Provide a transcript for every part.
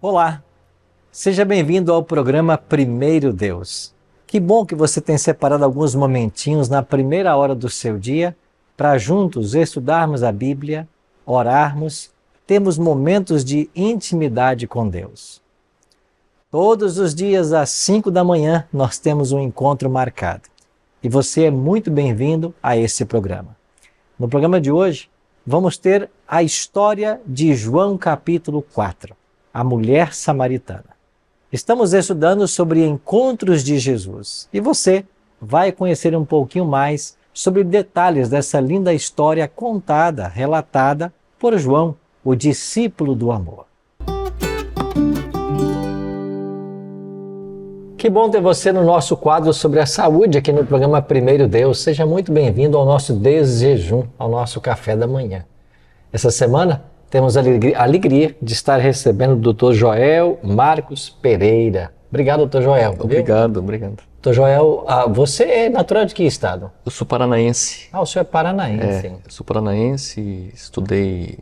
Olá, seja bem-vindo ao programa Primeiro Deus. Que bom que você tem separado alguns momentinhos na primeira hora do seu dia para juntos estudarmos a Bíblia, orarmos, termos momentos de intimidade com Deus. Todos os dias às 5 da manhã nós temos um encontro marcado e você é muito bem-vindo a esse programa. No programa de hoje vamos ter a história de João capítulo 4. A mulher samaritana. Estamos estudando sobre encontros de Jesus e você vai conhecer um pouquinho mais sobre detalhes dessa linda história contada, relatada por João, o discípulo do amor. Que bom ter você no nosso quadro sobre a saúde aqui no programa Primeiro Deus. Seja muito bem-vindo ao nosso desjejum, ao nosso café da manhã. Essa semana temos a alegria de estar recebendo o Dr. Joel Marcos Pereira. Obrigado, Dr. Joel. Obrigado. Dr. Joel, você é natural de que estado? Eu sou paranaense. O senhor é paranaense. Eu sou paranaense, estudei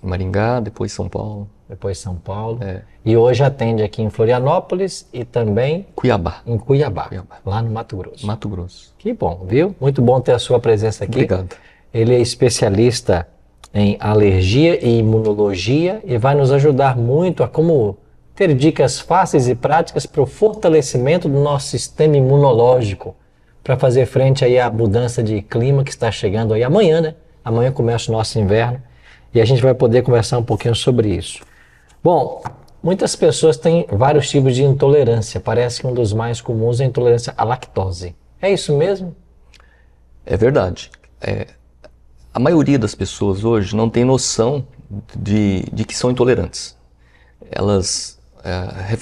em Maringá, depois São Paulo. Depois São Paulo. E hoje atende aqui em Florianópolis e também Cuiabá. Em Cuiabá, lá no Mato Grosso. Mato Grosso. Que bom, viu? Muito bom ter a sua presença aqui. Obrigado. Ele é especialista em alergia e imunologia e vai nos ajudar muito a como ter dicas fáceis e práticas para o fortalecimento do nosso sistema imunológico para fazer frente aí à mudança de clima que está chegando aí amanhã, né? Amanhã começa o nosso inverno e a gente vai poder conversar um pouquinho sobre isso. Bom, muitas pessoas têm vários tipos de intolerância. Parece que um dos mais comuns é a intolerância à lactose. É isso mesmo? É verdade. A maioria das pessoas hoje não tem noção de que são intolerantes. Elas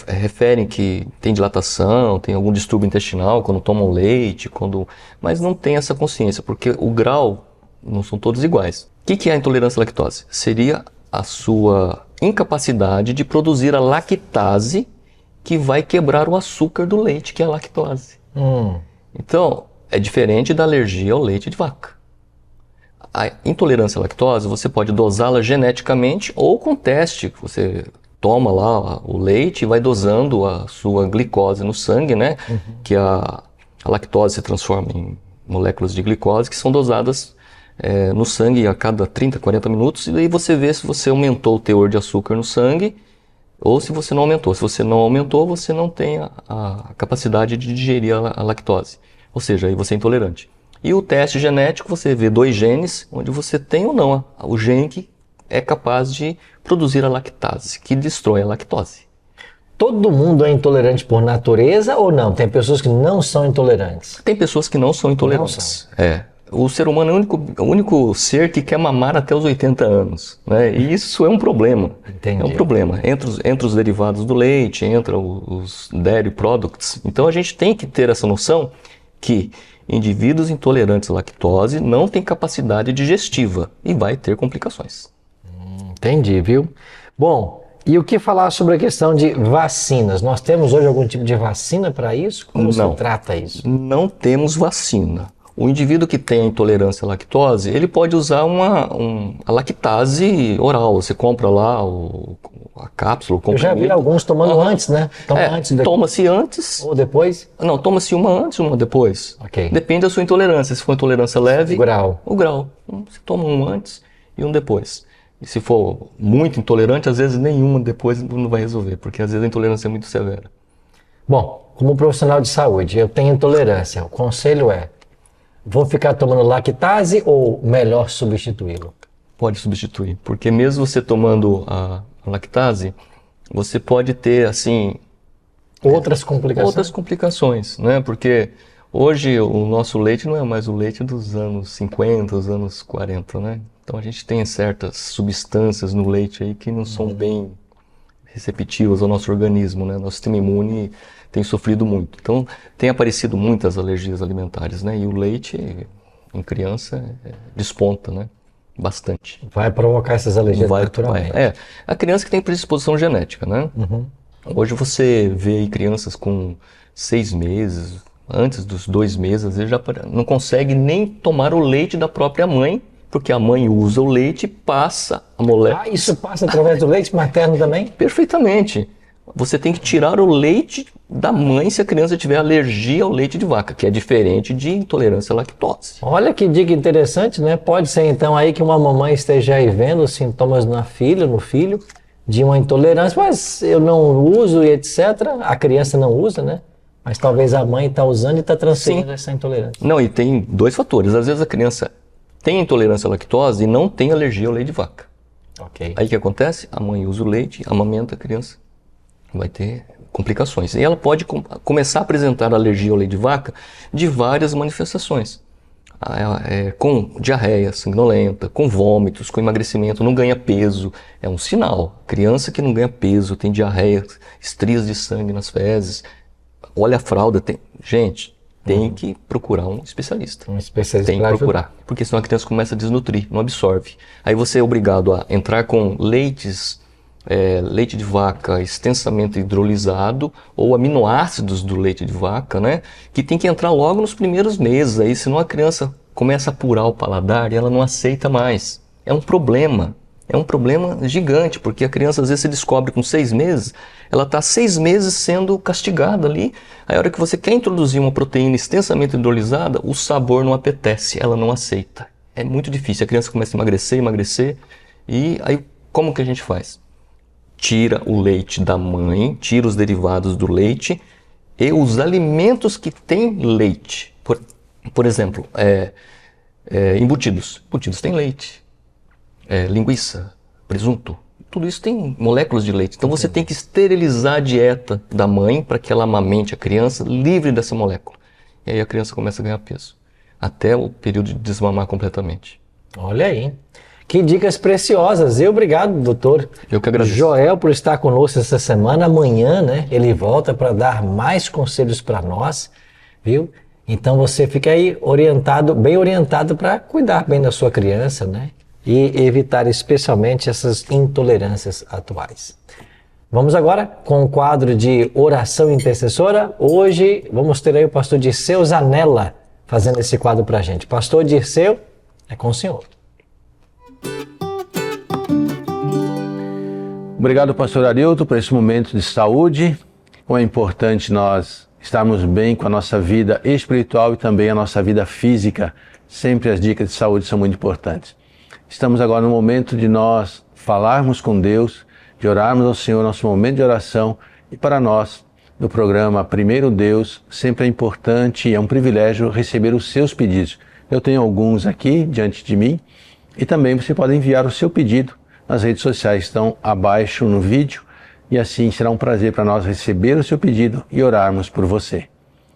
referem que tem dilatação, tem algum distúrbio intestinal quando tomam leite, mas não tem essa consciência, porque o grau não são todos iguais. O que é a intolerância à lactose? Seria a sua incapacidade de produzir a lactase que vai quebrar o açúcar do leite, que é a lactose. Então, é diferente da alergia ao leite de vaca. A intolerância à lactose, você pode dosá-la geneticamente ou com teste. Você toma lá o leite e vai dosando a sua glicose no sangue, né? Que a lactose se transforma em moléculas de glicose que são dosadas no sangue a cada 30, 40 minutos. E aí você vê se você aumentou o teor de açúcar no sangue ou se você não aumentou. Se você não aumentou, você não tem a capacidade de digerir a lactose. Ou seja, aí você é intolerante. E o teste genético, você vê 2 genes, onde você tem ou não o gene que é capaz de produzir a lactase, que destrói a lactose. Todo mundo é intolerante por natureza ou não? Tem pessoas que não são intolerantes? Tem pessoas que não são intolerantes. O ser humano é o único ser que quer mamar até os 80 anos. Né? E isso é um problema. Entendi. É um problema. Entre os derivados do leite, entre os dairy products. Então a gente tem que ter essa noção que indivíduos intolerantes à lactose não têm capacidade digestiva e vai ter complicações. Entendi, viu? Bom, e o que falar sobre a questão de vacinas? Nós temos hoje algum tipo de vacina para isso? Como se trata isso? Não temos vacina. O indivíduo que tem a intolerância à lactose, ele pode usar a lactase oral. Você compra lá a cápsula, o comprimido. Eu já vi alguns tomando antes, né? Toma-se antes. Ou depois? Não, toma-se uma antes, uma depois. Ok. Depende da sua intolerância. Se for intolerância leve... O grau. O grau. Você toma um antes e um depois. E se for muito intolerante, às vezes nenhuma depois não vai resolver, porque às vezes a intolerância é muito severa. Bom, como profissional de saúde, eu tenho intolerância. O conselho é, vou ficar tomando lactase ou melhor substituí-lo? Pode substituir, porque mesmo você tomando a lactase, você pode ter, assim... Outras complicações? Outras complicações, né? Porque hoje o nosso leite não é mais o leite dos anos 50, dos anos 40, né? Então a gente tem certas substâncias no leite aí que não são bem receptivas ao nosso organismo, né? Nosso sistema imune tem sofrido muito. Então tem aparecido muitas alergias alimentares, né? E o leite em criança desponta, né? Bastante. Vai provocar essas alergias naturalmente. A criança que tem predisposição genética, né? Hoje você vê aí crianças com 6 meses, antes dos 2 meses, às vezes já não consegue nem tomar o leite da própria mãe, Porque a mãe usa o leite e passa a molécula. Ah, isso passa através do leite materno também? Perfeitamente. Você tem que tirar o leite da mãe se a criança tiver alergia ao leite de vaca, que é diferente de intolerância à lactose. Olha que dica interessante, né? Pode ser então aí que uma mamãe esteja aí vendo os sintomas na filha, no filho, de uma intolerância, mas eu não uso e etc. A criança não usa, né? Mas talvez a mãe está usando e está transferindo essa intolerância. Não, e tem dois fatores. Às vezes a criança tem intolerância à lactose e não tem alergia ao leite de vaca. Ok. Aí o que acontece? A mãe usa o leite, amamenta a criança, vai ter complicações. E ela pode começar a apresentar alergia ao leite de vaca de várias manifestações. Com diarreia sanguinolenta, com vômitos, com emagrecimento, não ganha peso. É um sinal. Criança que não ganha peso, tem diarreia, estrias de sangue nas fezes, olha a fralda. Gente, tem que procurar um especialista. Um especialista tem que procurar, porque senão a criança começa a desnutrir, não absorve. Aí você é obrigado a entrar com leite de vaca extensamente hidrolisado ou aminoácidos do leite de vaca, né? Que tem que entrar logo nos primeiros meses, aí senão a criança começa a apurar o paladar e ela não aceita mais. É um problema gigante, porque a criança às vezes se descobre com 6 meses, ela está 6 meses sendo castigada ali, aí a hora que você quer introduzir uma proteína extensamente hidrolisada, o sabor não apetece, ela não aceita. É muito difícil, a criança começa a emagrecer, e aí como que a gente faz? Tira o leite da mãe, tira os derivados do leite e os alimentos que têm leite. Por exemplo, embutidos. Embutidos têm leite. Linguiça, presunto. Tudo isso tem moléculas de leite. Então você tem que esterilizar a dieta da mãe para que ela amamente a criança livre dessa molécula. E aí a criança começa a ganhar peso. Até o período de desmamar completamente. Olha aí. Que dicas preciosas. E obrigado, doutor. Eu que agradeço. Joel, por estar conosco essa semana. Amanhã, né, ele volta para dar mais conselhos para nós, viu? Então você fica aí bem orientado para cuidar bem da sua criança, né? E evitar especialmente essas intolerâncias atuais. Vamos agora com o quadro de oração intercessora. Hoje vamos ter aí o pastor Dirceu Zanella fazendo esse quadro para a gente. Pastor Dirceu, é com o senhor. Obrigado, pastor Arilton, por esse momento de saúde. Como é importante nós estarmos bem com a nossa vida espiritual e também a nossa vida física. Sempre as dicas de saúde são muito importantes. Estamos agora no momento de nós falarmos com Deus, de orarmos ao Senhor, nosso momento de oração. E para nós, do programa Primeiro Deus, sempre é importante e é um privilégio receber os seus pedidos. Eu tenho alguns aqui diante de mim e também você pode enviar o seu pedido. Nas redes sociais estão abaixo no vídeo e assim será um prazer para nós receber o seu pedido e orarmos por você.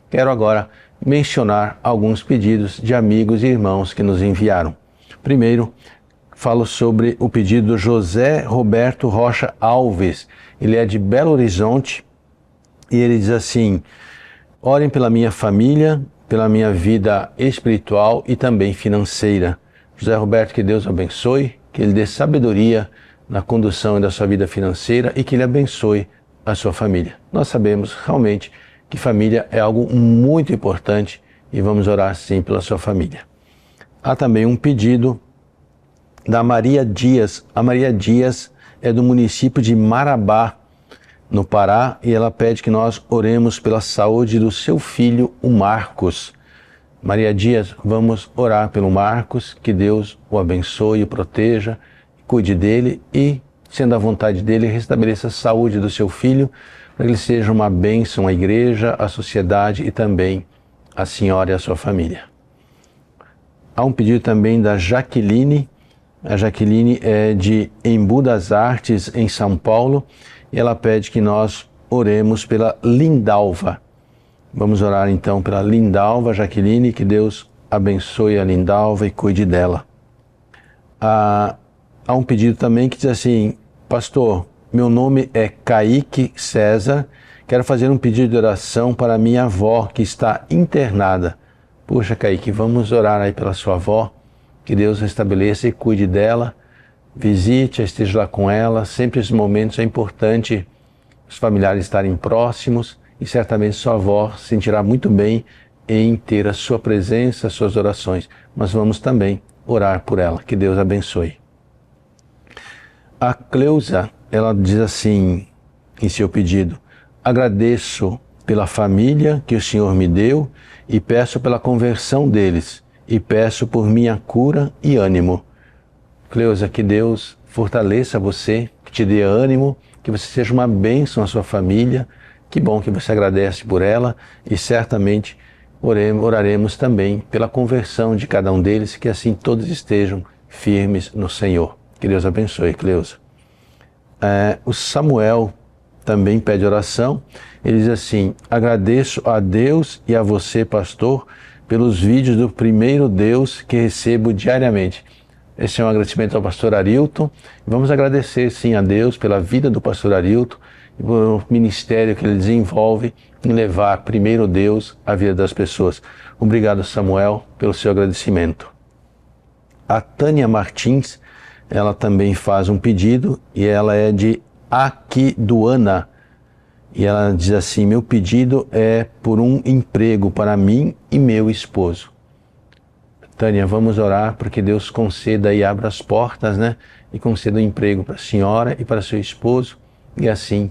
Quero agora mencionar alguns pedidos de amigos e irmãos que nos enviaram. Primeiro, falo sobre o pedido do José Roberto Rocha Alves. Ele é de Belo Horizonte e ele diz assim: orem pela minha família, pela minha vida espiritual e também financeira. José Roberto, que Deus abençoe, que Ele dê sabedoria na condução da sua vida financeira e que Ele abençoe a sua família. Nós sabemos realmente que família é algo muito importante e vamos orar sim pela sua família. Há também um pedido da Maria Dias. A Maria Dias é do município de Marabá, no Pará, e ela pede que nós oremos pela saúde do seu filho, o Marcos. Maria Dias, vamos orar pelo Marcos, que Deus o abençoe, o proteja, cuide dele e, sendo a vontade dele, restabeleça a saúde do seu filho, para que ele seja uma bênção à igreja, à sociedade e também à senhora e à sua família. Há um pedido também da Jaqueline. A Jaqueline é de Embu das Artes, em São Paulo, e ela pede que nós oremos pela Lindalva. Vamos orar então pela Lindalva, Jaqueline, que Deus abençoe a Lindalva e cuide dela. Há um pedido também que diz assim: pastor, meu nome é Kaique César, quero fazer um pedido de oração para minha avó que está internada. Puxa, Kaique, vamos orar aí pela sua avó, que Deus restabeleça e cuide dela, visite, esteja lá com ela. Sempre esses momentos é importante os familiares estarem próximos e certamente sua avó se sentirá muito bem em ter a sua presença, as suas orações. Mas vamos também orar por ela. Que Deus abençoe. A Cleusa, ela diz assim em seu pedido: agradeço pela família que o Senhor me deu e peço pela conversão deles e peço por minha cura e ânimo. Cleusa, que Deus fortaleça você, que te dê ânimo, que você seja uma bênção à sua família. Que bom que você agradece por ela e certamente oraremos também pela conversão de cada um deles, que assim todos estejam firmes no Senhor. Que Deus abençoe, Cleusa. O Samuel também pede oração. Ele diz assim: agradeço a Deus e a você, pastor, pelos vídeos do Primeiro Deus que recebo diariamente. Esse é um agradecimento ao pastor Arilton. Vamos agradecer sim a Deus pela vida do pastor Arilton e pelo ministério que ele desenvolve em levar primeiro Deus à vida das pessoas. Obrigado, Samuel, pelo seu agradecimento. A Tânia Martins, ela também faz um pedido e ela é de Aquidauana. E ela diz assim: meu pedido é por um emprego para mim e meu esposo. Tânia, vamos orar porque Deus conceda e abra as portas, né? E conceda um emprego para a senhora e para seu esposo. E assim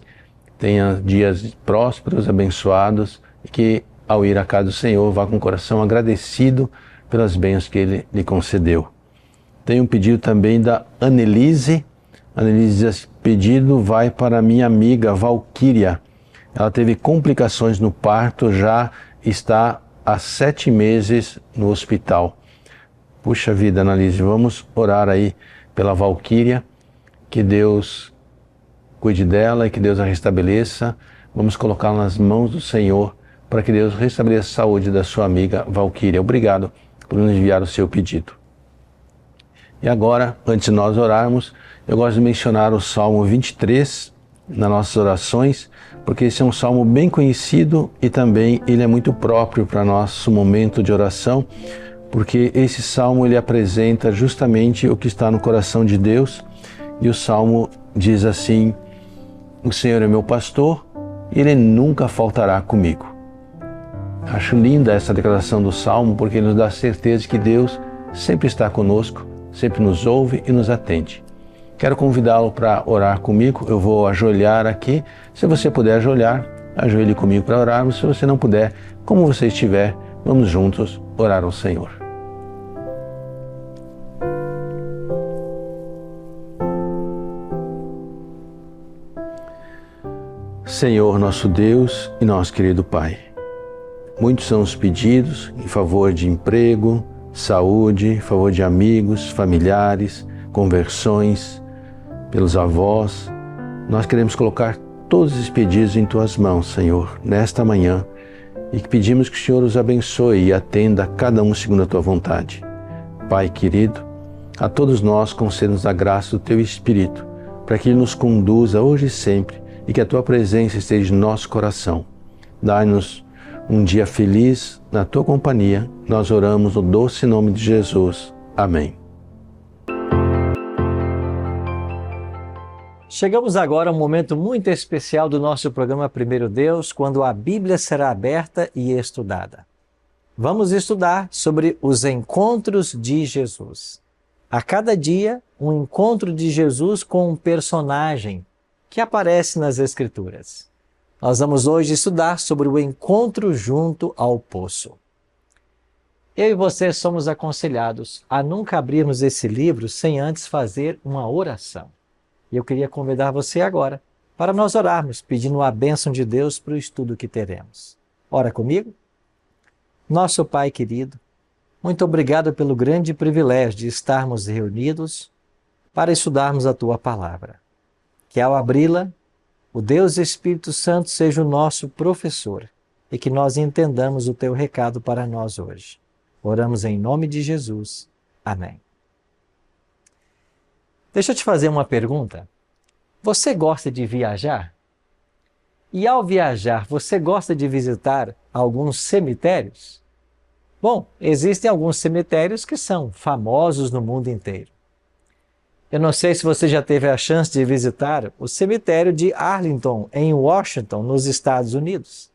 tenha dias prósperos, abençoados, e que ao ir à casa do Senhor vá com o coração agradecido pelas bênçãos que Ele lhe concedeu. Tem um pedido também da Annelise. Annelise diz assim: pedido vai para minha amiga Valquíria. Ela teve complicações no parto, já está há 7 meses no hospital. Puxa vida, Annelise, vamos orar aí pela Valquíria, que Deus cuide dela e que Deus a restabeleça. Vamos colocá-la nas mãos do Senhor para que Deus restabeleça a saúde da sua amiga Valquíria. Obrigado por nos enviar o seu pedido. E agora, antes de nós orarmos, eu gosto de mencionar o Salmo 23 nas nossas orações, porque esse é um salmo bem conhecido e também ele é muito próprio para nosso momento de oração, porque esse salmo ele apresenta justamente o que está no coração de Deus. E o salmo diz assim: o Senhor é meu pastor e Ele nunca faltará comigo. Acho linda essa declaração do salmo, porque ele nos dá certeza de que Deus sempre está conosco, sempre nos ouve e nos atende. Quero convidá-lo para orar comigo. Eu vou ajoelhar aqui. Se você puder ajoelhar, ajoelhe comigo para orarmos. Se você não puder, como você estiver, vamos juntos orar ao Senhor. Senhor, nosso Deus e nosso querido Pai, muitos são os pedidos em favor de emprego, saúde, em favor de amigos, familiares, conversões, pelos avós. Nós queremos colocar todos esses pedidos em Tuas mãos, Senhor, nesta manhã, e que pedimos que o Senhor os abençoe e atenda a cada um segundo a Tua vontade. Pai querido, a todos nós conceda-nos a graça do Teu Espírito, para que Ele nos conduza hoje e sempre, e que a Tua presença esteja em nosso coração. Dai-nos um dia feliz na Tua companhia. Nós oramos no doce nome de Jesus. Amém. Chegamos agora a um momento muito especial do nosso programa Primeiro Deus, quando a Bíblia será aberta e estudada. Vamos estudar sobre os encontros de Jesus. A cada dia, um encontro de Jesus com um personagem que aparece nas Escrituras. Nós vamos hoje estudar sobre o encontro junto ao poço. Eu e você somos aconselhados a nunca abrirmos esse livro sem antes fazer uma oração. E eu queria convidar você agora para nós orarmos, pedindo a bênção de Deus para o estudo que teremos. Ora comigo? Nosso Pai querido, muito obrigado pelo grande privilégio de estarmos reunidos para estudarmos a Tua Palavra. Que ao abri-la, o Deus Espírito Santo seja o nosso professor e que nós entendamos o Teu recado para nós hoje. Oramos em nome de Jesus. Amém. Deixa eu te fazer uma pergunta. Você gosta de viajar? E ao viajar, você gosta de visitar alguns cemitérios? Bom, existem alguns cemitérios que são famosos no mundo inteiro. Eu não sei se você já teve a chance de visitar o cemitério de Arlington, em Washington, nos Estados Unidos.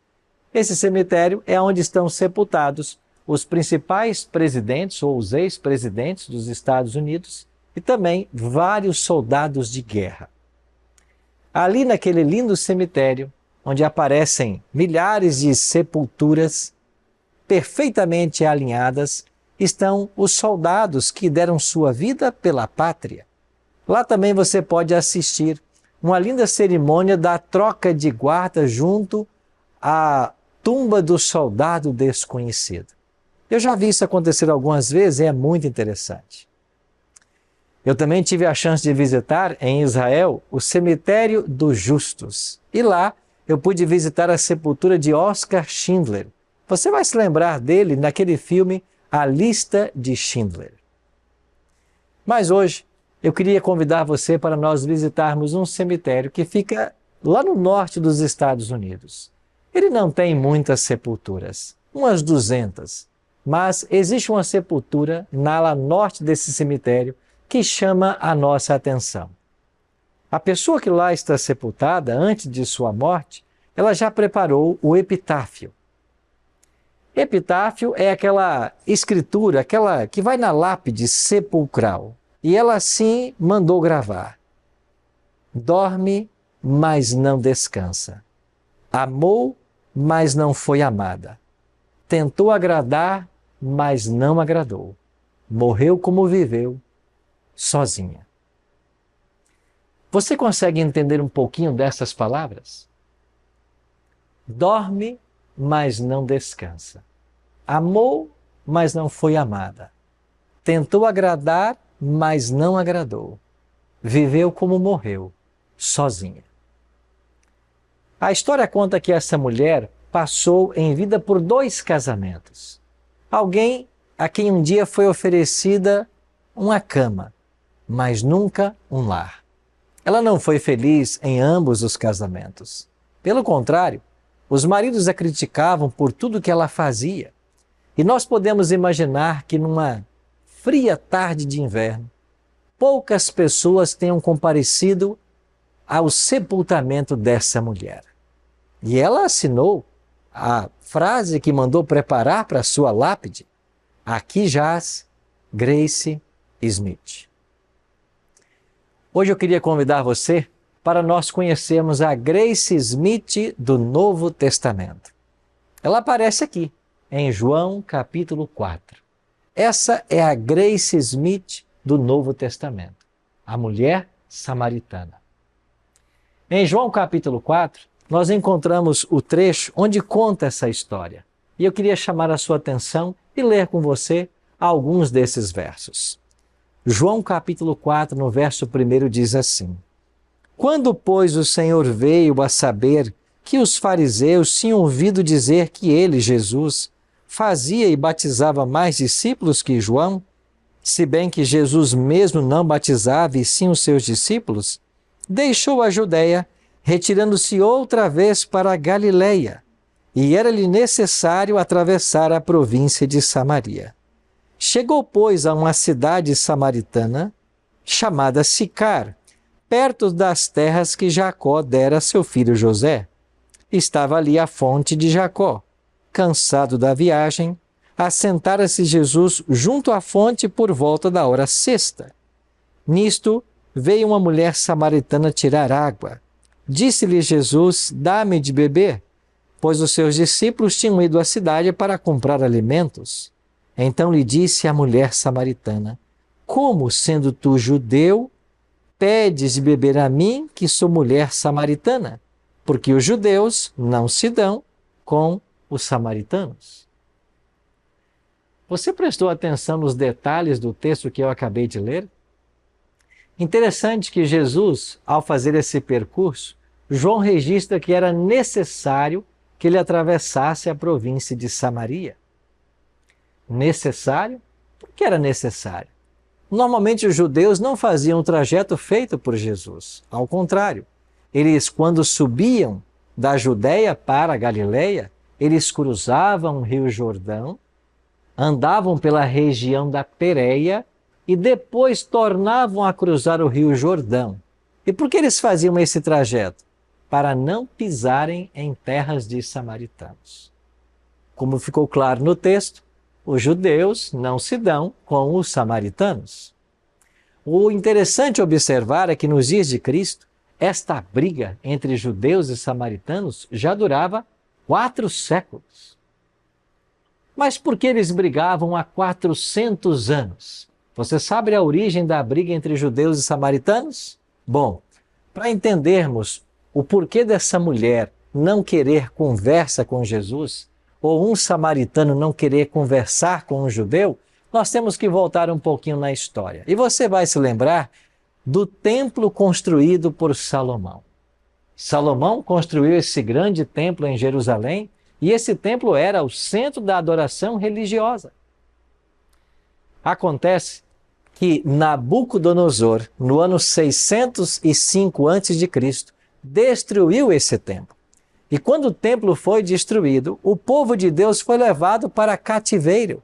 Esse cemitério é onde estão sepultados os principais presidentes ou os ex-presidentes dos Estados Unidos e também vários soldados de guerra. Ali naquele lindo cemitério, onde aparecem milhares de sepulturas perfeitamente alinhadas, estão os soldados que deram sua vida pela pátria. Lá também você pode assistir uma linda cerimônia da troca de guarda junto à tumba do soldado desconhecido. Eu já vi isso acontecer algumas vezes e é muito interessante. Eu também tive a chance de visitar em Israel o cemitério dos justos. E lá eu pude visitar a sepultura de Oskar Schindler. Você vai se lembrar dele naquele filme A Lista de Schindler. Mas hoje eu queria convidar você para nós visitarmos um cemitério que fica lá no norte dos Estados Unidos. Ele não tem muitas sepulturas, umas 200, mas existe uma sepultura na ala norte desse cemitério que chama a nossa atenção. A pessoa que lá está sepultada, antes de sua morte, ela já preparou o epitáfio. Epitáfio é aquela escritura, aquela que vai na lápide sepulcral. E ela assim mandou gravar: dorme, mas não descansa. Amou, mas não foi amada. Tentou agradar, mas não agradou. Morreu como viveu, sozinha. Você consegue entender um pouquinho dessas palavras? Dorme, mas não descansa. Amou, mas não foi amada. Tentou agradar, mas não agradou. Viveu como morreu, sozinha. A história conta que essa mulher passou em vida por 2 casamentos. Alguém a quem um dia foi oferecida uma cama, mas nunca um lar. Ela não foi feliz em ambos os casamentos. Pelo contrário, os maridos a criticavam por tudo que ela fazia. E nós podemos imaginar que numa fria tarde de inverno, poucas pessoas tenham comparecido ao sepultamento dessa mulher. E ela assinou a frase que mandou preparar para sua lápide: aqui jaz Grace Smith. Hoje eu queria convidar você para nós conhecermos a Grace Smith do Novo Testamento. Ela aparece aqui, em João capítulo 4. Essa é a Grace Smith do Novo Testamento, a mulher samaritana. Em João capítulo 4, nós encontramos o trecho onde conta essa história. E eu queria chamar a sua atenção e ler com você alguns desses versos. João capítulo 4, no verso 1 diz assim: Quando, pois, o Senhor veio a saber que os fariseus tinham ouvido dizer que ele, Jesus, fazia e batizava mais discípulos que João, se bem que Jesus mesmo não batizava e sim os seus discípulos, deixou a Judéia, retirando-se outra vez para a Galileia, e era-lhe necessário atravessar a província de Samaria. Chegou, pois, a uma cidade samaritana, chamada Sicar, perto das terras que Jacó dera a seu filho José. Estava ali a fonte de Jacó. Cansado da viagem, assentara-se Jesus junto à fonte por volta da hora sexta. Nisto, veio uma mulher samaritana tirar água. Disse-lhe Jesus: dá-me de beber, pois os seus discípulos tinham ido à cidade para comprar alimentos. Então lhe disse a mulher samaritana: como, sendo tu judeu, pedes de beber a mim, que sou mulher samaritana? Porque os judeus não se dão com os samaritanos. Você prestou atenção nos detalhes do texto que eu acabei de ler? Interessante que Jesus, ao fazer esse percurso, João registra que era necessário que ele atravessasse a província de Samaria. Necessário? Por que era necessário? Normalmente os judeus não faziam o trajeto feito por Jesus. Ao contrário, eles, quando subiam da Judéia para a Galileia, eles cruzavam o Rio Jordão, andavam pela região da Pérea e depois tornavam a cruzar o Rio Jordão. E por que eles faziam esse trajeto? Para não pisarem em terras de samaritanos. Como ficou claro no texto, os judeus não se dão com os samaritanos. O interessante observar é que nos dias de Cristo, esta briga entre judeus e samaritanos já durava 4 séculos. Mas por que eles brigavam há 400 anos? Você sabe a origem da briga entre judeus e samaritanos? Bom, para entendermos o porquê dessa mulher não querer conversa com Jesus, ou um samaritano não querer conversar com um judeu, nós temos que voltar um pouquinho na história. E você vai se lembrar do templo construído por Salomão. Salomão construiu esse grande templo em Jerusalém, e esse templo era o centro da adoração religiosa. Acontece que Nabucodonosor, no ano 605 a.C., destruiu esse templo. E quando o templo foi destruído, o povo de Deus foi levado para cativeiro.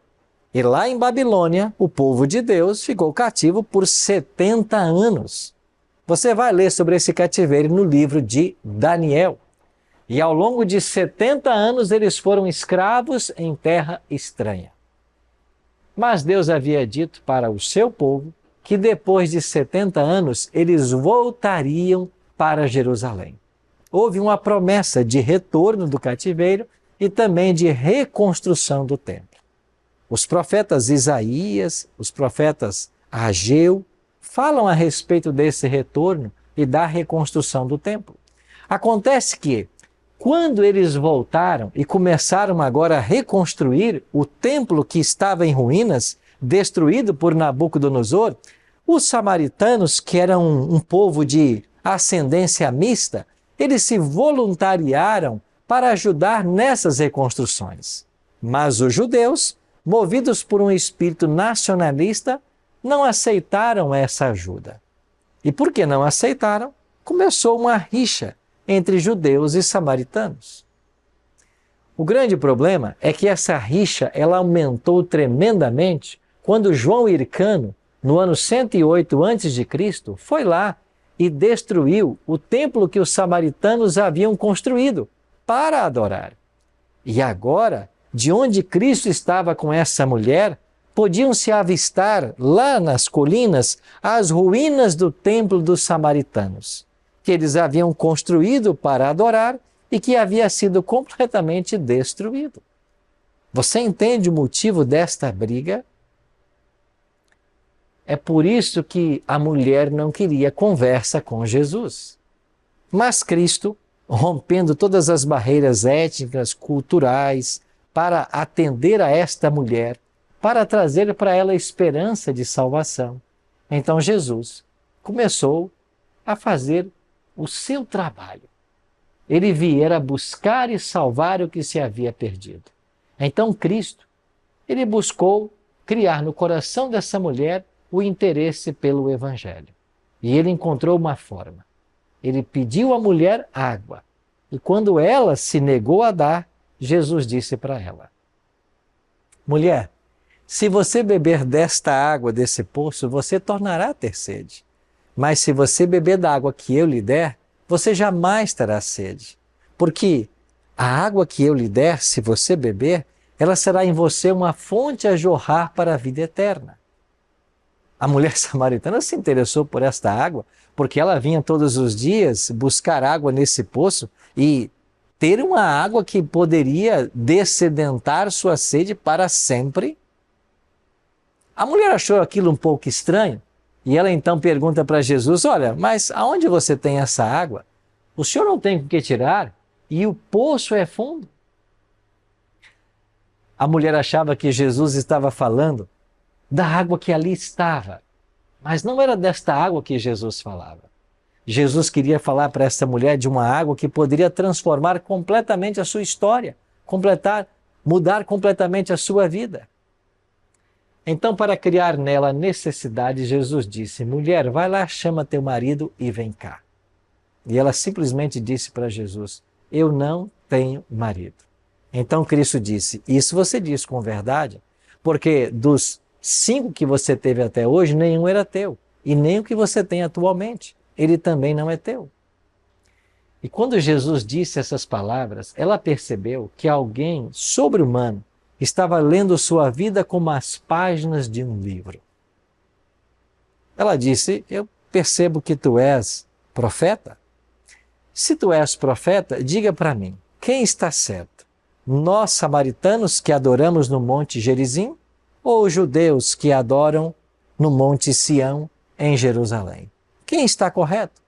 E lá em Babilônia, o povo de Deus ficou cativo por 70 anos. Você vai ler sobre esse cativeiro no livro de Daniel. E ao longo de 70 anos eles foram escravos em terra estranha. Mas Deus havia dito para o seu povo que depois de 70 anos eles voltariam para Jerusalém. Houve uma promessa de retorno do cativeiro e também de reconstrução do templo. Os profetas Isaías, os profetas Ageu, falam a respeito desse retorno e da reconstrução do templo. Acontece que, quando eles voltaram e começaram agora a reconstruir o templo que estava em ruínas, destruído por Nabucodonosor, os samaritanos, que eram um povo de ascendência mista, eles se voluntariaram para ajudar nessas reconstruções. Mas os judeus, movidos por um espírito nacionalista, não aceitaram essa ajuda. E porque não aceitaram, começou uma rixa entre judeus e samaritanos. O grande problema é que essa rixa ela aumentou tremendamente quando João Hircano, no ano 108 a.C., foi lá e destruiu o templo que os samaritanos haviam construído para adorar. E agora, de onde Cristo estava com essa mulher, podiam-se avistar lá nas colinas as ruínas do templo dos samaritanos, que eles haviam construído para adorar e que havia sido completamente destruído. Você entende o motivo desta briga? É por isso que a mulher não queria conversa com Jesus. Mas Cristo, rompendo todas as barreiras étnicas, culturais, para atender a esta mulher, para trazer para ela esperança de salvação. Então Jesus começou a fazer o seu trabalho. Ele viera buscar e salvar o que se havia perdido. Então Cristo, ele buscou criar no coração dessa mulher o interesse pelo Evangelho. E ele encontrou uma forma. Ele pediu à mulher água. E quando ela se negou a dar, Jesus disse para ela: mulher, se você beber desta água, desse poço, você tornará a ter sede. Mas se você beber da água que eu lhe der, você jamais terá sede. Porque a água que eu lhe der, se você beber, ela será em você uma fonte a jorrar para a vida eterna. A mulher samaritana se interessou por esta água, porque ela vinha todos os dias buscar água nesse poço e ter uma água que poderia dessedentar sua sede para sempre. A mulher achou aquilo um pouco estranho e ela então pergunta para Jesus: olha, mas aonde você tem essa água? O senhor não tem com que tirar e o poço é fundo. A mulher achava que Jesus estava falando da água que ali estava, mas não era desta água que Jesus falava. Jesus queria falar para essa mulher de uma água que poderia transformar completamente a sua história, mudar completamente a sua vida. Então, para criar nela a necessidade, Jesus disse: mulher, vai lá, chama teu marido e vem cá. E ela simplesmente disse para Jesus: eu não tenho marido. Então Cristo disse: isso você diz com verdade, porque dos 5 que você teve até hoje, nenhum era teu, e nem o que você tem atualmente, ele também não é teu. E quando Jesus disse essas palavras, ela percebeu que alguém sobre-humano estava lendo sua vida como as páginas de um livro. Ela disse: eu percebo que tu és profeta. Se tu és profeta, diga para mim, quem está certo? Nós, samaritanos, que adoramos no Monte Gerizim, ou os judeus que adoram no Monte Sião, em Jerusalém? Quem está correto?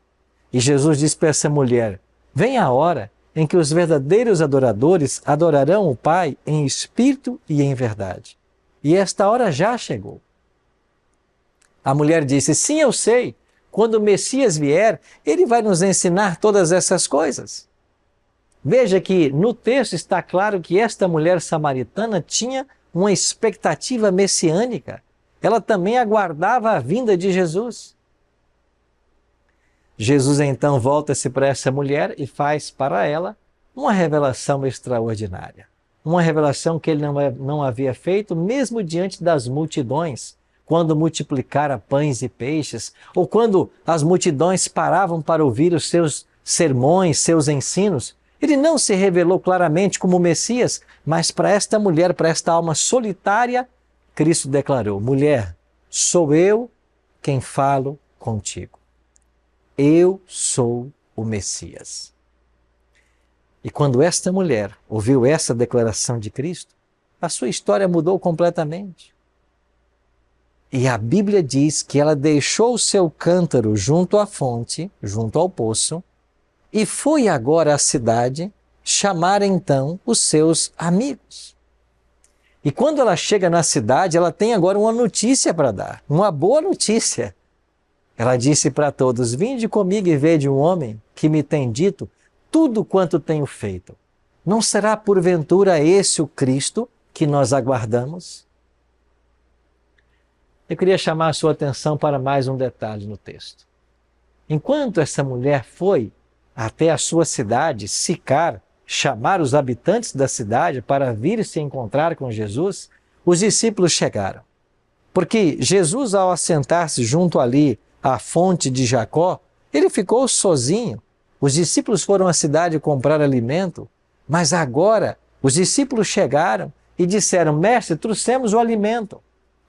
E Jesus disse para essa mulher: vem a hora em que os verdadeiros adoradores adorarão o Pai em espírito e em verdade. E esta hora já chegou. A mulher disse: sim, eu sei. Quando o Messias vier, ele vai nos ensinar todas essas coisas. Veja que no texto está claro que esta mulher samaritana tinha uma expectativa messiânica. Ela também aguardava a vinda de Jesus. Jesus então volta-se para essa mulher e faz para ela uma revelação extraordinária. Uma revelação que ele não havia feito mesmo diante das multidões, quando multiplicara pães e peixes, ou quando as multidões paravam para ouvir os seus sermões, seus ensinos. Ele não se revelou claramente como Messias, mas para esta mulher, para esta alma solitária, Cristo declarou: mulher, sou eu quem falo contigo. Eu sou o Messias. E quando esta mulher ouviu essa declaração de Cristo, a sua história mudou completamente. E a Bíblia diz que ela deixou o seu cântaro junto à fonte, junto ao poço, e foi agora à cidade chamar então os seus amigos. E quando ela chega na cidade, ela tem agora uma notícia para dar, uma boa notícia. Ela disse para todos: vinde comigo e vede um homem que me tem dito tudo quanto tenho feito. Não será porventura esse o Cristo que nós aguardamos? Eu queria chamar a sua atenção para mais um detalhe no texto. Enquanto essa mulher foi até a sua cidade, Sicar, chamar os habitantes da cidade para vir se encontrar com Jesus, os discípulos chegaram. Porque Jesus, ao assentar-se junto ali à fonte de Jacó, ele ficou sozinho. Os discípulos foram à cidade comprar alimento, mas agora os discípulos chegaram e disseram: mestre, trouxemos o alimento,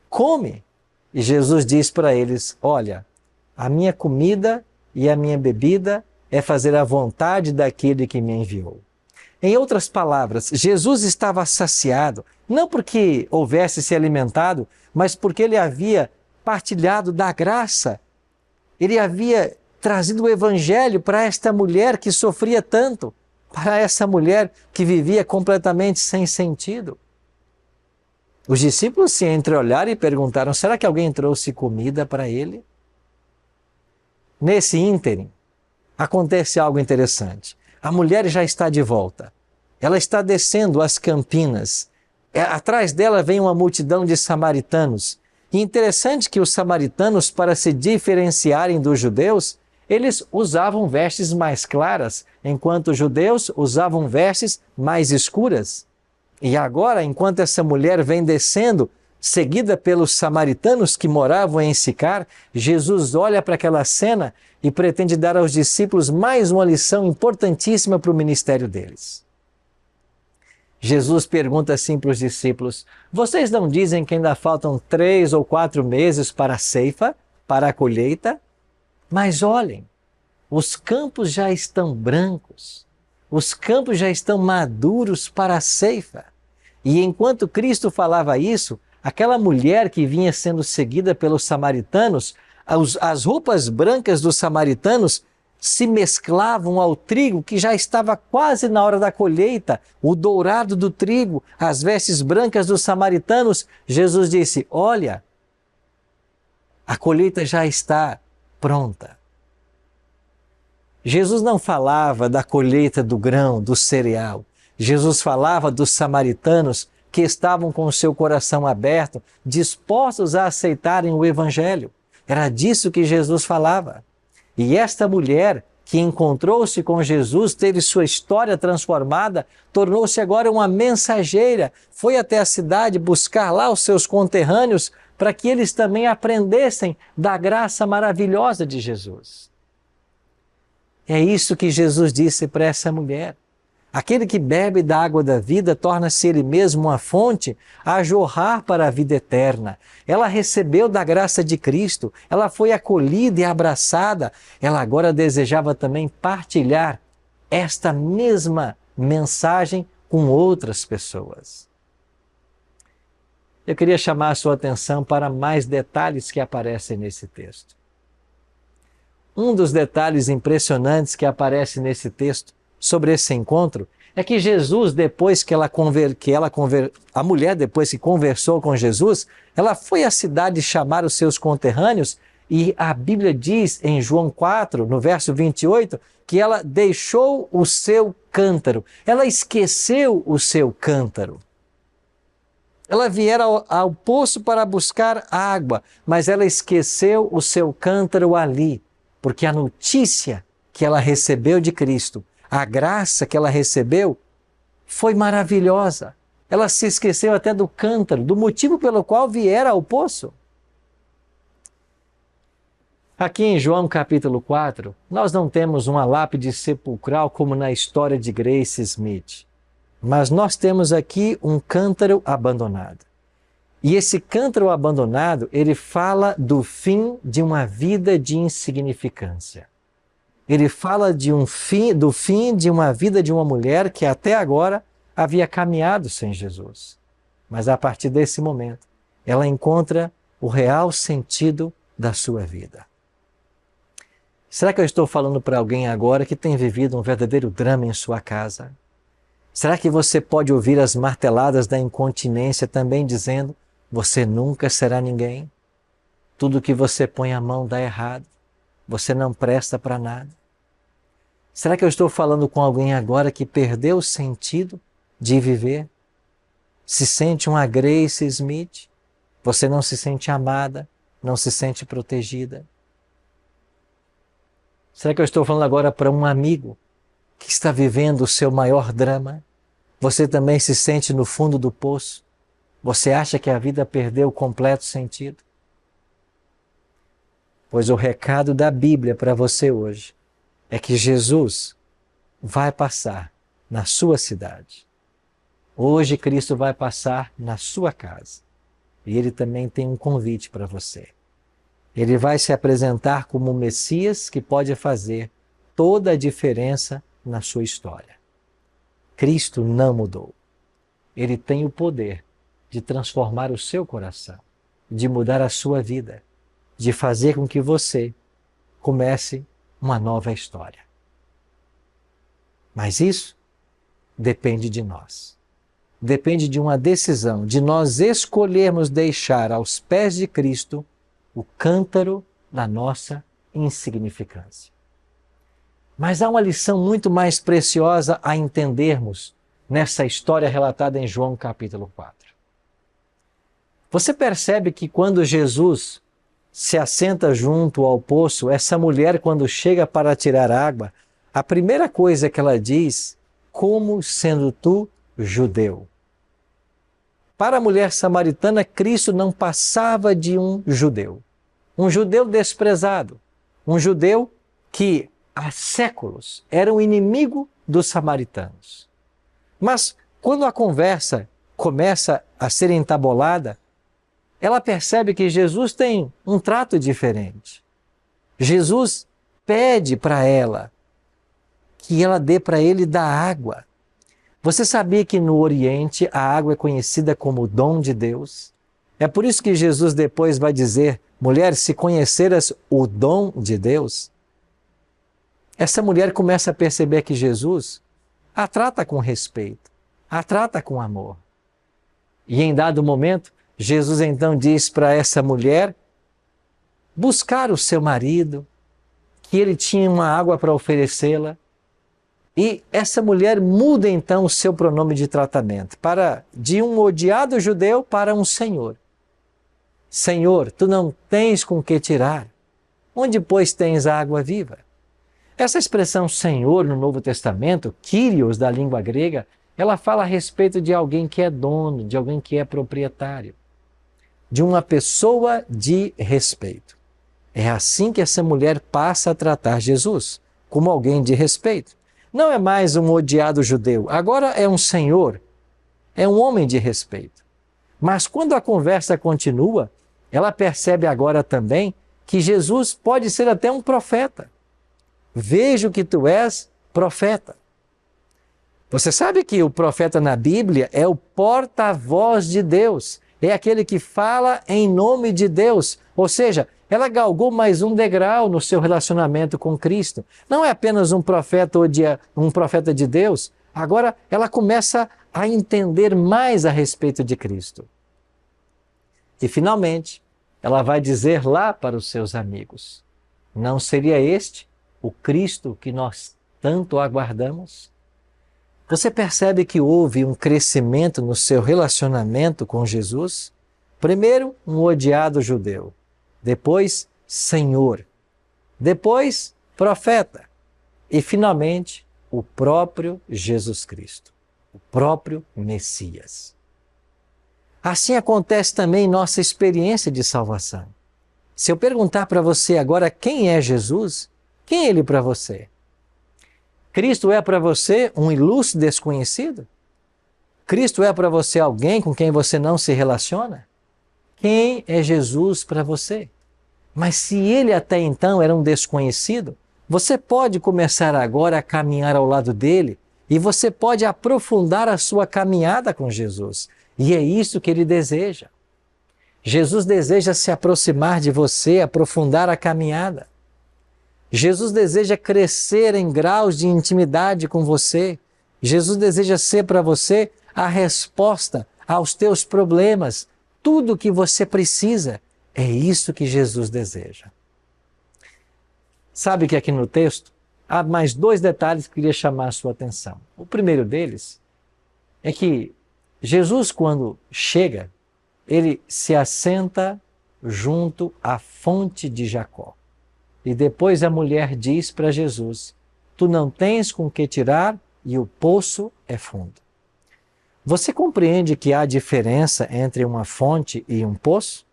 come. E Jesus diz para eles: olha, a minha comida e a minha bebida é fazer a vontade daquele que me enviou. Em outras palavras, Jesus estava saciado, não porque houvesse se alimentado, mas porque ele havia partilhado da graça. Ele havia trazido o evangelho para esta mulher que sofria tanto, para essa mulher que vivia completamente sem sentido. Os discípulos se entreolharam e perguntaram: será que alguém trouxe comida para ele? Nesse ínterim, acontece algo interessante. A mulher já está de volta. Ela está descendo as campinas. Atrás dela vem uma multidão de samaritanos. E interessante que os samaritanos, para se diferenciarem dos judeus, eles usavam vestes mais claras, enquanto os judeus usavam vestes mais escuras. E agora, enquanto essa mulher vem descendo, seguida pelos samaritanos que moravam em Sicar, Jesus olha para aquela cena e pretende dar aos discípulos mais uma lição importantíssima para o ministério deles. Jesus pergunta assim para os discípulos: vocês não dizem que ainda faltam 3 ou 4 meses para a ceifa, para a colheita? Mas olhem, os campos já estão brancos, os campos já estão maduros para a ceifa. E enquanto Cristo falava isso, aquela mulher que vinha sendo seguida pelos samaritanos, as roupas brancas dos samaritanos se mesclavam ao trigo que já estava quase na hora da colheita, o dourado do trigo, as vestes brancas dos samaritanos. Jesus disse: olha, a colheita já está pronta. Jesus não falava da colheita do grão, do cereal. Jesus falava dos samaritanos que estavam com o seu coração aberto, dispostos a aceitarem o Evangelho. Era disso que Jesus falava. E esta mulher que encontrou-se com Jesus, teve sua história transformada, tornou-se agora uma mensageira, foi até a cidade buscar lá os seus conterrâneos para que eles também aprendessem da graça maravilhosa de Jesus. É isso que Jesus disse para essa mulher. Aquele que bebe da água da vida torna-se ele mesmo uma fonte a jorrar para a vida eterna. Ela recebeu da graça de Cristo, ela foi acolhida e abraçada, ela agora desejava também partilhar esta mesma mensagem com outras pessoas. Eu queria chamar a sua atenção para mais detalhes que aparecem nesse texto. Um dos detalhes impressionantes que aparece nesse texto sobre esse encontro é que Jesus, depois que a mulher, depois que conversou com Jesus, ela foi à cidade chamar os seus conterrâneos e a Bíblia diz em João 4, no verso 28, que ela deixou o seu cântaro, ela esqueceu o seu cântaro. Ela viera ao poço para buscar água, mas ela esqueceu o seu cântaro ali, porque a notícia que ela recebeu de Cristo, a graça que ela recebeu, foi maravilhosa. Ela se esqueceu até do cântaro, do motivo pelo qual viera ao poço. Aqui em João capítulo 4, nós não temos uma lápide sepulcral como na história de Grace Smith. Mas nós temos aqui um cântaro abandonado. E esse cântaro abandonado, ele fala do fim de uma vida de insignificância. Ele fala do fim de uma vida de uma mulher que até agora havia caminhado sem Jesus. Mas a partir desse momento, ela encontra o real sentido da sua vida. Será que eu estou falando para alguém agora que tem vivido um verdadeiro drama em sua casa? Será que você pode ouvir as marteladas da incontinência também dizendo: você nunca será ninguém? Tudo que você põe a mão dá errado. Você não presta para nada. Será que eu estou falando com alguém agora que perdeu o sentido de viver? Se sente uma Grace Smith? Você não se sente amada, não se sente protegida? Será que eu estou falando agora para um amigo que está vivendo o seu maior drama? Você também se sente no fundo do poço? Você acha que a vida perdeu o completo sentido? Pois o recado da Bíblia para você hoje é que Jesus vai passar na sua cidade. Hoje Cristo vai passar na sua casa. E Ele também tem um convite para você. Ele vai se apresentar como o Messias que pode fazer toda a diferença na sua história. Cristo não mudou. Ele tem o poder de transformar o seu coração, de mudar a sua vida, de fazer com que você comece uma nova história. Mas isso depende de nós. Depende de uma decisão, de nós escolhermos deixar aos pés de Cristo o cântaro da nossa insignificância. Mas há uma lição muito mais preciosa a entendermos nessa história relatada em João capítulo 4. Você percebe que quando Jesus se assenta junto ao poço, essa mulher, quando chega para tirar água, a primeira coisa que ela diz: como sendo tu judeu? Para a mulher samaritana, Cristo não passava de um judeu desprezado, um judeu que há séculos era o inimigo dos samaritanos. Mas quando a conversa começa a ser entabolada, ela percebe que Jesus tem um trato diferente. Jesus pede para ela que ela dê para ele da água. Você sabia que no Oriente a água é conhecida como o dom de Deus? É por isso que Jesus depois vai dizer: mulher, se conheceras o dom de Deus. Essa mulher começa a perceber que Jesus a trata com respeito, a trata com amor. E em dado momento, Jesus então diz para essa mulher buscar o seu marido, que ele tinha uma água para oferecê-la. E essa mulher muda então o seu pronome de tratamento de um odiado judeu para um senhor. Senhor, tu não tens com que tirar. Onde, pois, tens a água viva? Essa expressão Senhor no Novo Testamento, Kyrios da língua grega, ela fala a respeito de alguém que é dono, de alguém que é proprietário, de uma pessoa de respeito. É assim que essa mulher passa a tratar Jesus, como alguém de respeito. não é mais um odiado judeu, agora é um senhor, é um homem de respeito. Mas quando a conversa continua, ela percebe agora também que Jesus pode ser até um profeta. Vejo que tu és profeta. Você sabe que o profeta na Bíblia é o porta-voz de Deus, é aquele que fala em nome de Deus, ou seja, ela galgou mais um degrau no seu relacionamento com Cristo. Não é apenas um profeta de Deus, agora ela começa a entender mais a respeito de Cristo. E finalmente, ela vai dizer lá para os seus amigos: não seria este o Cristo que nós tanto aguardamos? Você percebe que houve um crescimento no seu relacionamento com Jesus? Primeiro, um odiado judeu. Depois, Senhor. Depois, profeta. E, finalmente, o próprio Jesus Cristo. O próprio Messias. Assim acontece também em nossa experiência de salvação. Se eu perguntar para você agora quem é Jesus, quem é Ele para você? Cristo é para você um ilustre desconhecido? Cristo é para você alguém com quem você não se relaciona? Quem é Jesus para você? Mas se Ele até então era um desconhecido, você pode começar agora a caminhar ao lado dele e você pode aprofundar a sua caminhada com Jesus. E é isso que Ele deseja. Jesus deseja se aproximar de você, aprofundar a caminhada. Jesus deseja crescer em graus de intimidade com você. Jesus deseja ser para você a resposta aos teus problemas. Tudo o que você precisa, é isso que Jesus deseja. Sabe que aqui no texto há mais 2 detalhes que eu queria chamar a sua atenção. O primeiro deles é que Jesus, quando chega, ele se assenta junto à fonte de Jacó. E depois a mulher diz para Jesus: tu não tens com que tirar e o poço é fundo. Você compreende que há diferença entre uma fonte e um poço?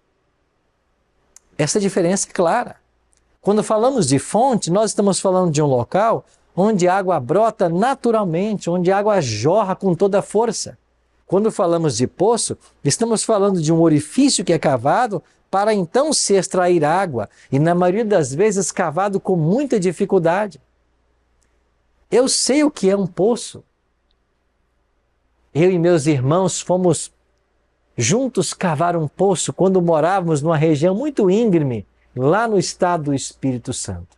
Essa diferença é clara. Quando falamos de fonte, nós estamos falando de um local onde a água brota naturalmente, onde a água jorra com toda a força. Quando falamos de poço, estamos falando de um orifício que é cavado para então se extrair água, e na maioria das vezes cavado com muita dificuldade. Eu sei o que é um poço. Eu e meus irmãos fomos juntos cavar um poço quando morávamos numa região muito íngreme, lá no estado do Espírito Santo.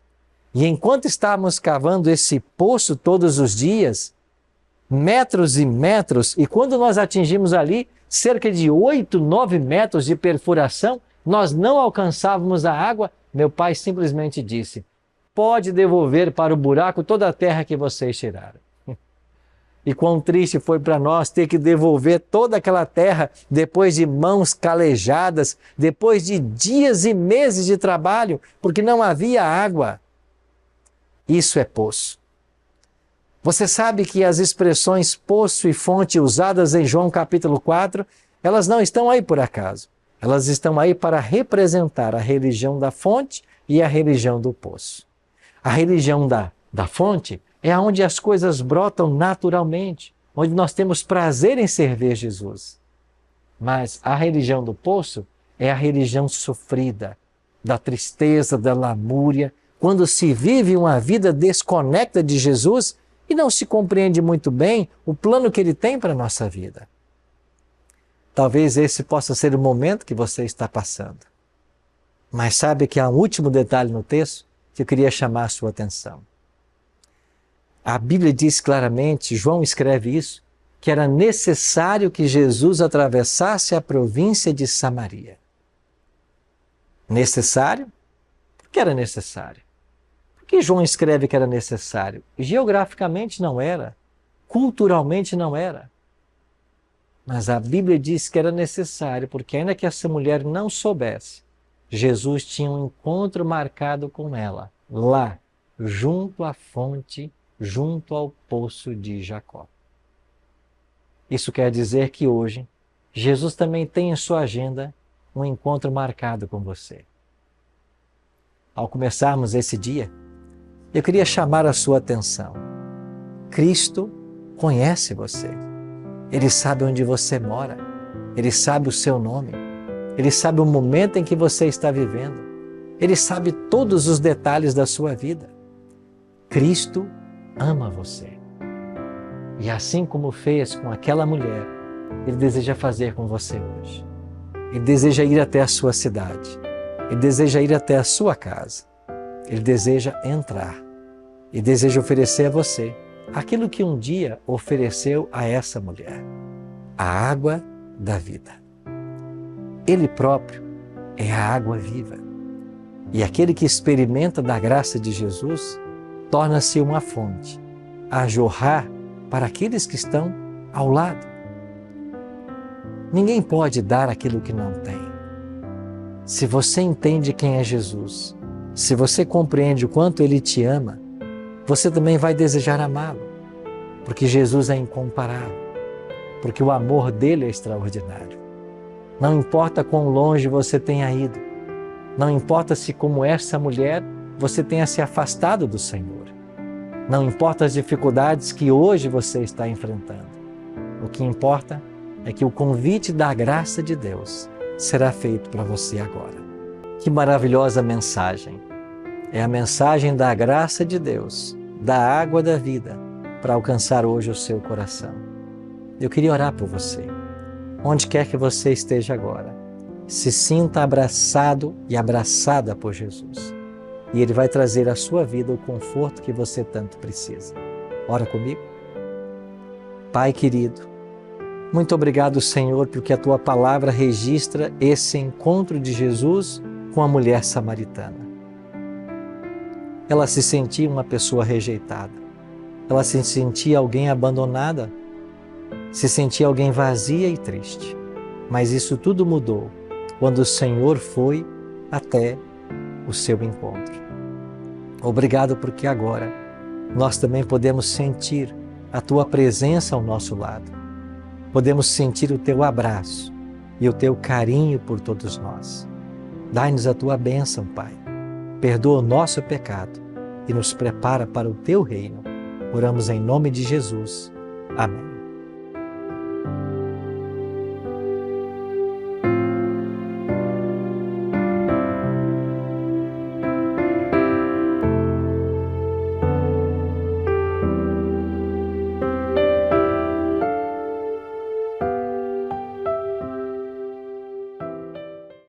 E enquanto estávamos cavando esse poço todos os dias, metros e metros, e quando nós atingimos ali cerca de 8, 9 metros de perfuração, nós não alcançávamos a água, meu pai simplesmente disse: pode devolver para o buraco toda a terra que vocês tiraram. E quão triste foi para nós ter que devolver toda aquela terra depois de mãos calejadas, depois de dias e meses de trabalho, porque não havia água. Isso é poço. Você sabe que as expressões poço e fonte usadas em João capítulo 4, elas não estão aí por acaso. Elas estão aí para representar a religião da fonte e a religião do poço. A religião da fonte é onde as coisas brotam naturalmente, onde nós temos prazer em servir Jesus. Mas a religião do poço é a religião sofrida, da tristeza, da lamúria, quando se vive uma vida desconecta de Jesus e não se compreende muito bem o plano que Ele tem para a nossa vida. Talvez esse possa ser o momento que você está passando. Mas sabe que há um último detalhe no texto que eu queria chamar a sua atenção. A Bíblia diz claramente, João escreve isso, que era necessário que Jesus atravessasse a província de Samaria. Necessário? Por que era necessário? Por que João escreve que era necessário? Geograficamente não era, culturalmente não era. Mas a Bíblia diz que era necessário, porque ainda que essa mulher não soubesse, Jesus tinha um encontro marcado com ela, lá, junto à fonte, junto ao poço de Jacó. Isso quer dizer que hoje, Jesus também tem em sua agenda um encontro marcado com você. Ao começarmos esse dia, eu queria chamar a sua atenção. Cristo conhece você. Ele sabe onde você mora. Ele sabe o seu nome. Ele sabe o momento em que você está vivendo. Ele sabe todos os detalhes da sua vida. Cristo ama você. E assim como fez com aquela mulher, Ele deseja fazer com você hoje. Ele deseja ir até a sua cidade. Ele deseja ir até a sua casa. Ele deseja entrar. E deseja oferecer a você aquilo que um dia ofereceu a essa mulher: a água da vida. Ele próprio é a água viva. E aquele que experimenta da graça de Jesus torna-se uma fonte a jorrar para aqueles que estão ao lado. Ninguém pode dar aquilo que não tem. Se você entende quem é Jesus, se você compreende o quanto Ele te ama, você também vai desejar amá-lo, porque Jesus é incomparável, porque o amor dele é extraordinário. Não importa quão longe você tenha ido, não importa se, como essa mulher, você tenha se afastado do Senhor, não importa as dificuldades que hoje você está enfrentando. O que importa é que o convite da graça de Deus será feito para você agora. Que maravilhosa mensagem! É a mensagem da graça de Deus, da água da vida, para alcançar hoje o seu coração. Eu queria orar por você. Onde quer que você esteja agora, se sinta abraçado e abraçada por Jesus. E Ele vai trazer à sua vida o conforto que você tanto precisa. Ora comigo. Pai querido, muito obrigado, Senhor, porque a Tua palavra registra esse encontro de Jesus com a mulher samaritana. Ela se sentia uma pessoa rejeitada. Ela se sentia alguém abandonada. Se sentia alguém vazia e triste. Mas isso tudo mudou quando o Senhor foi até o seu encontro. Obrigado porque agora nós também podemos sentir a Tua presença ao nosso lado. Podemos sentir o Teu abraço e o Teu carinho por todos nós. Dai-nos a Tua bênção, Pai. Perdoa o nosso pecado e nos prepara para o Teu reino. Oramos em nome de Jesus. Amém.